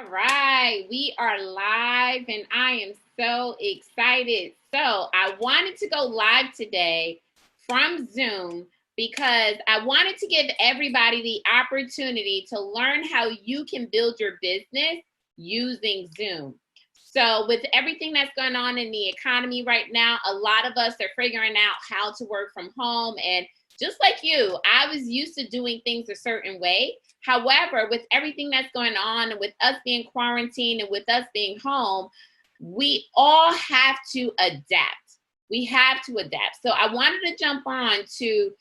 All right, we are live and I am so excited. So, I wanted to go live today from Zoom because I wanted to give everybody the opportunity to learn how you can build your business using Zoom. So, with everything that's going on in the economy right now, a lot of us are figuring out how to work from home. And just like you, I was used to doing things a certain way. However, with everything that's going on and with us being quarantined and with us being home, we all have to adapt. We have to adapt. So I wanted to jump on to,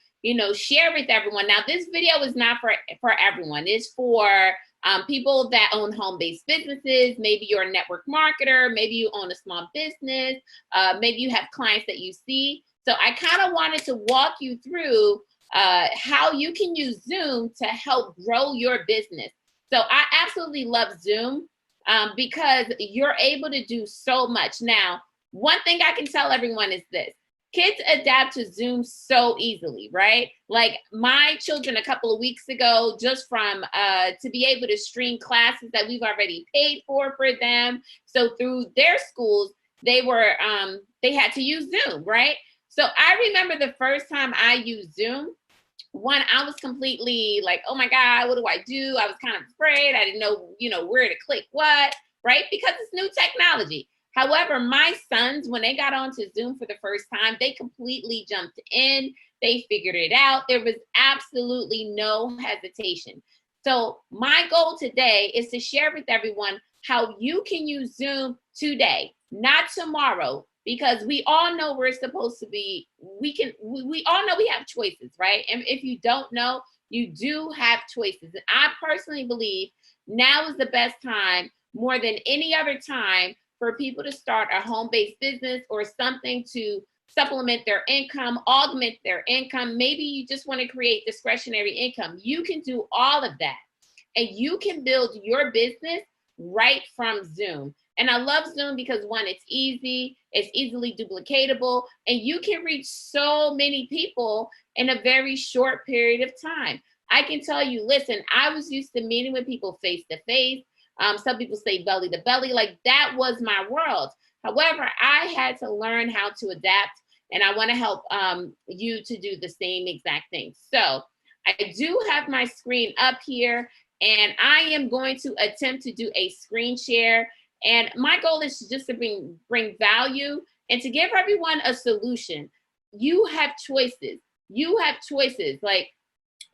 share with everyone. Now, this video is not for everyone. It's for people that own home-based businesses. Maybe you're a network marketer. Maybe you own a small business. Maybe you have clients that you see. So I kind of wanted to walk you through how you can use Zoom to help grow your business. So I absolutely love Zoom because you're able to do so much. Now, one thing I can tell everyone is this. Kids adapt to Zoom so easily, right? Like my children a couple of weeks ago, just from to be able to stream classes that we've already paid for them. So through their schools, they had to use Zoom, right? So I remember the first time I used Zoom, one, I was completely like, oh my God, what do I do? I was kind of afraid. I didn't know, where to click what, right? Because it's new technology. However, my sons, when they got onto Zoom for the first time, they completely jumped in. They figured it out. There was absolutely no hesitation. So my goal today is to share with everyone how you can use Zoom today, not tomorrow, because we all know we're supposed to be, we all know we have choices, right? And if you don't know, you do have choices. And I personally believe now is the best time, more than any other time, for people to start a home-based business or something to supplement their income, augment their income. Maybe you just want to create discretionary income. You can do all of that. And you can build your business right from Zoom. And I love Zoom because one, it's easy, it's easily duplicatable, and you can reach so many people in a very short period of time. I can tell you, listen, I was used to meeting with people face to face. Some people say belly to belly, like that was my world. However, I had to learn how to adapt, and I want to help you to do the same exact thing. So I do have my screen up here, and I am going to attempt to do a screen share. And my goal is just to bring value and to give everyone a solution. You have choices. You have choices. Like,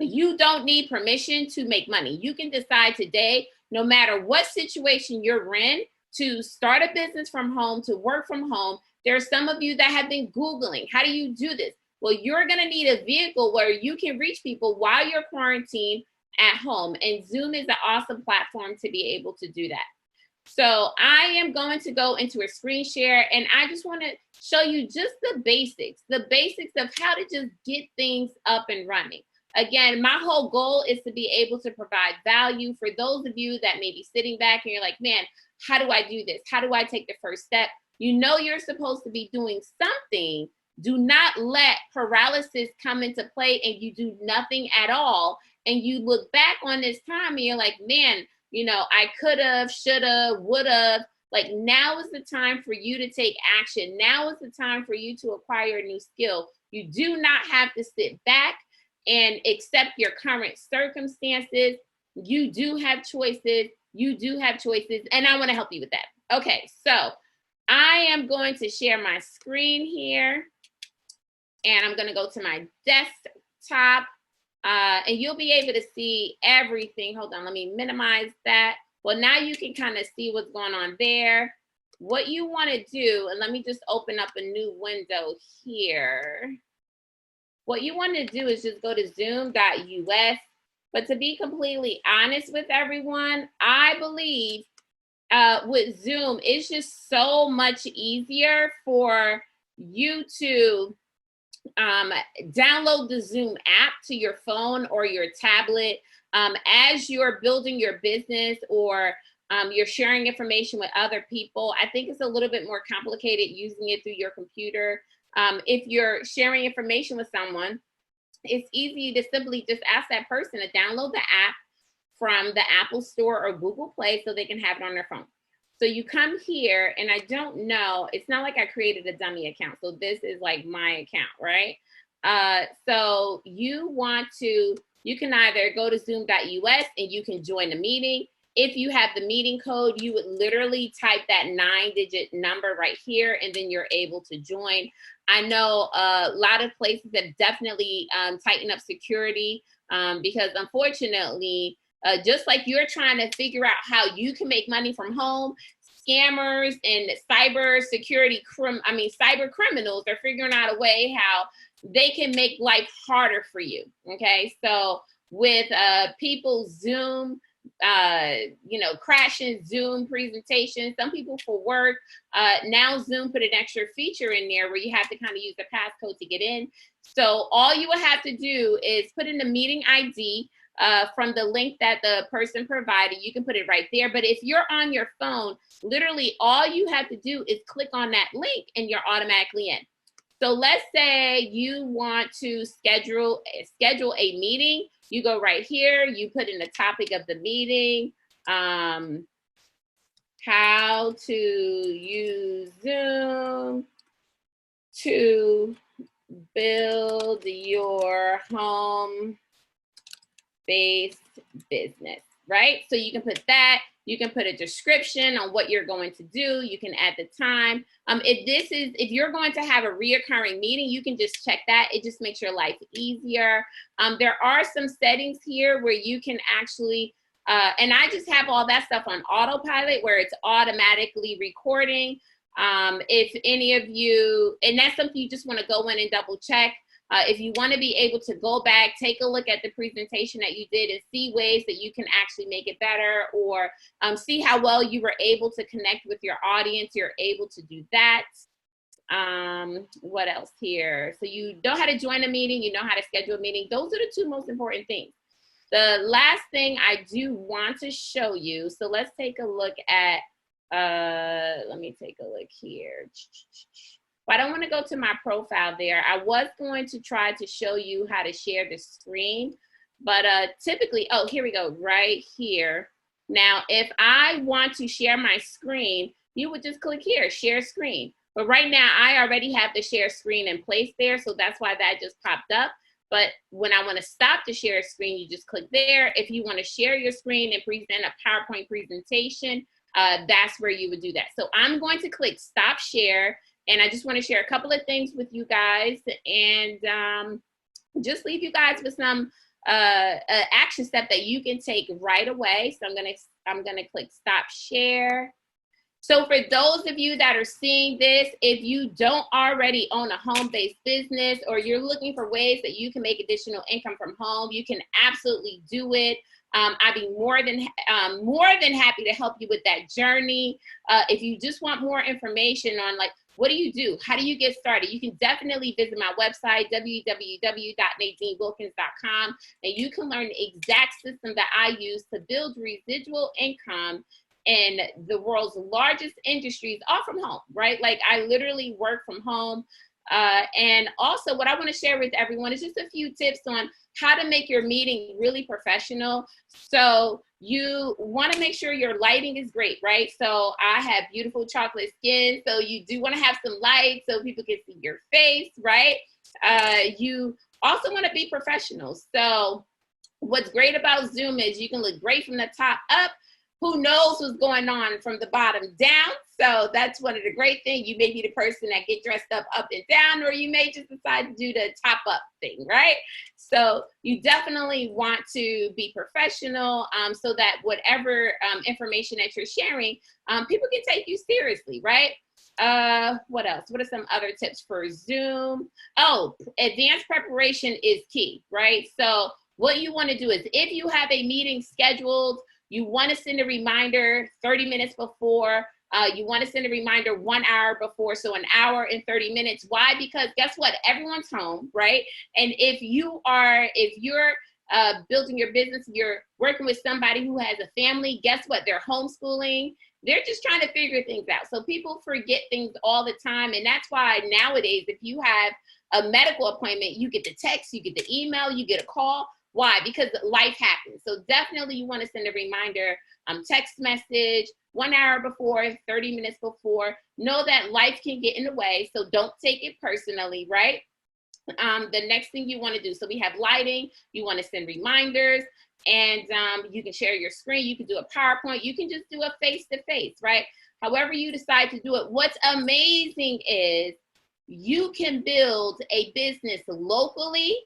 you don't need permission to make money. You can decide today, no matter what situation you're in, to start a business from home, to work from home. There are some of you that have been Googling, how do you do this? Well, you're going to need a vehicle where you can reach people while you're quarantined at home. And Zoom is an awesome platform to be able to do that. So I am going to go into a screen share, and I just want to show you just the basics of how to just get things up and running. Again, my whole goal is to be able to provide value for those of you that may be sitting back and you're like, man, how do I do this? How do I take the first step? You know you're supposed to be doing something. Do not let paralysis come into play and you do nothing at all. And you look back on this time and you're like, man, I could have, should have, would have. Like, now is the time for you to take action. Now is the time for you to acquire a new skill. You do not have to sit back and accept your current circumstances. You do have choices. You do have choices. And I want to help you with that. Okay, so I am going to share my screen here. And I'm going to go to my desktop. And you'll be able to see everything. Hold on, let me minimize that. Well, now you can kind of see what's going on there. What you want to do, and let me just open up a new window here. What you want to do is just go to zoom.us. But to be completely honest with everyone, I believe with Zoom, it's just so much easier for you to download the Zoom app to your phone or your tablet as you're building your business or you're sharing information with other people. I think it's a little bit more complicated using it through your computer. If you're sharing information with someone, it's easy to simply just ask that person to download the app, from the Apple Store or Google Play so they can have it on their phone. So you come here, and I don't know, it's not like I created a dummy account. So this is like my account, right? So you can either go to zoom.us and you can join the meeting. If you have the meeting code, you would literally type that 9-digit number right here, and then you're able to join. I know a lot of places have definitely tightened up security because unfortunately, just like you're trying to figure out how you can make money from home, scammers and cyber criminals are figuring out a way how they can make life harder for you. Okay, so with people's Zoom, crashing Zoom presentations, some people for work, now Zoom put an extra feature in there where you have to kind of use the passcode to get in. So all you will have to do is put in the meeting ID from the link that the person provided. You can put it right there. But if you're on your phone, literally all you have to do is click on that link and you're automatically in. So let's say you want to schedule a meeting. You go right here, you put in the topic of the meeting, how to use Zoom to build your home-based business, right? So you can put that. You can put a description on what you're going to do. You can add the time. If you're going to have a reoccurring meeting, you can just check that. It just makes your life easier. There are some settings here where you can actually, and I just have all that stuff on autopilot where it's automatically recording. If any of you, and that's something you just want to go in and double check. If you want to be able to go back, take a look at the presentation that you did and see ways that you can actually make it better, or see how well you were able to connect with your audience, you're able to do that. What else here? So you know how to join a meeting, you know how to schedule a meeting. Those are the two most important things. The last thing I do want to show you, so let's take a look at, let me take a look here. But I don't want to go to my profile there. I was going to try to show you how to share the screen, but typically, oh, here we go, right here. Now, if I want to share my screen, you would just click here, share screen. But right now, I already have the share screen in place there, so that's why that just popped up. But when I want to stop the share screen, you just click there. If you want to share your screen and present a PowerPoint presentation, that's where you would do that. So I'm going to click stop share. And I just want to share a couple of things with you guys and just leave you guys with some action step that you can take right away. So I'm gonna click stop share. So for those of you that are seeing this, if you don't already own a home-based business or you're looking for ways that you can make additional income from home, you can absolutely do it. I'd be more than happy to help you with that journey. If you just want more information on like, what do? How do you get started? You can definitely visit my website, www.nadinewilkins.com, and you can learn the exact system that I use to build residual income in the world's largest industries, all from home, right? Like I literally work from home. And also what I want to share with everyone is just a few tips on how to make your meeting really professional. So you want to make sure your lighting is great, right? So I have beautiful chocolate skin, so you do want to have some light so people can see your face, right? You also want to be professional. So what's great about Zoom is you can look great from the top up. Who knows what's going on from the bottom down? So that's one of the great things. You may be the person that get dressed up and down, or you may just decide to do the top up thing, right? So you definitely want to be professional so that whatever information that you're sharing, people can take you seriously, right? What else? What are some other tips for Zoom? Oh, advanced preparation is key, right? So what you want to do is if you have a meeting scheduled, you want to send a reminder 30 minutes before. You want to send a reminder 1 hour before, so an hour and 30 minutes. Why? Because guess what? Everyone's home, right? And if you're building your business, you're working with somebody who has a family, guess what? They're homeschooling. They're just trying to figure things out. So people forget things all the time. And that's why nowadays, if you have a medical appointment, you get the text, you get the email, you get a call. Why? Because life happens. So definitely you want to send a reminder, text message 1 hour before, 30 minutes before. Know that life can get in the way, so don't take it personally, right? The next thing you want to do, so we have lighting, you want to send reminders, and you can share your screen, you can do a PowerPoint, you can just do a face-to-face, right? However you decide to do it. What's amazing is you can build a business locally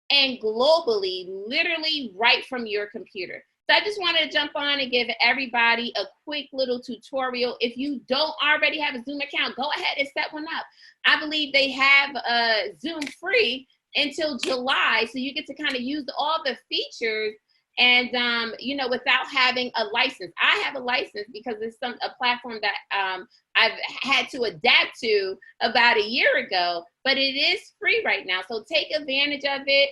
and globally, literally right from your computer. So I just wanted to jump on and give everybody a quick little tutorial. If you don't already have a Zoom account, go ahead and set one up. I believe they have Zoom free until July, so you get to kind of use all the features and without having a license. I have a license because it's a platform that I've had to adapt to about a year ago, but it is free right now. So take advantage of it.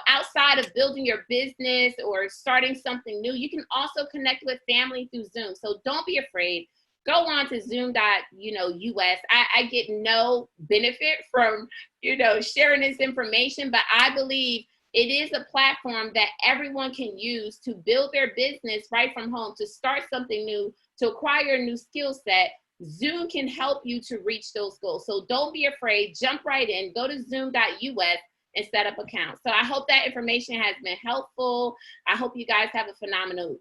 Outside of building your business or starting something new, you can also connect with family through Zoom. So don't be afraid. Go on to zoom.us. I get no benefit from, sharing this information, but I believe it is a platform that everyone can use to build their business right from home, to start something new, to acquire a new skill set. Zoom can help you to reach those goals. So don't be afraid. Jump right in. Go to zoom.us and set up accounts. So I hope that information has been helpful. I hope you guys have a phenomenal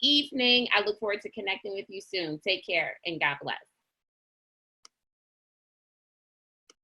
evening. I look forward to connecting with you soon. Take care and God bless.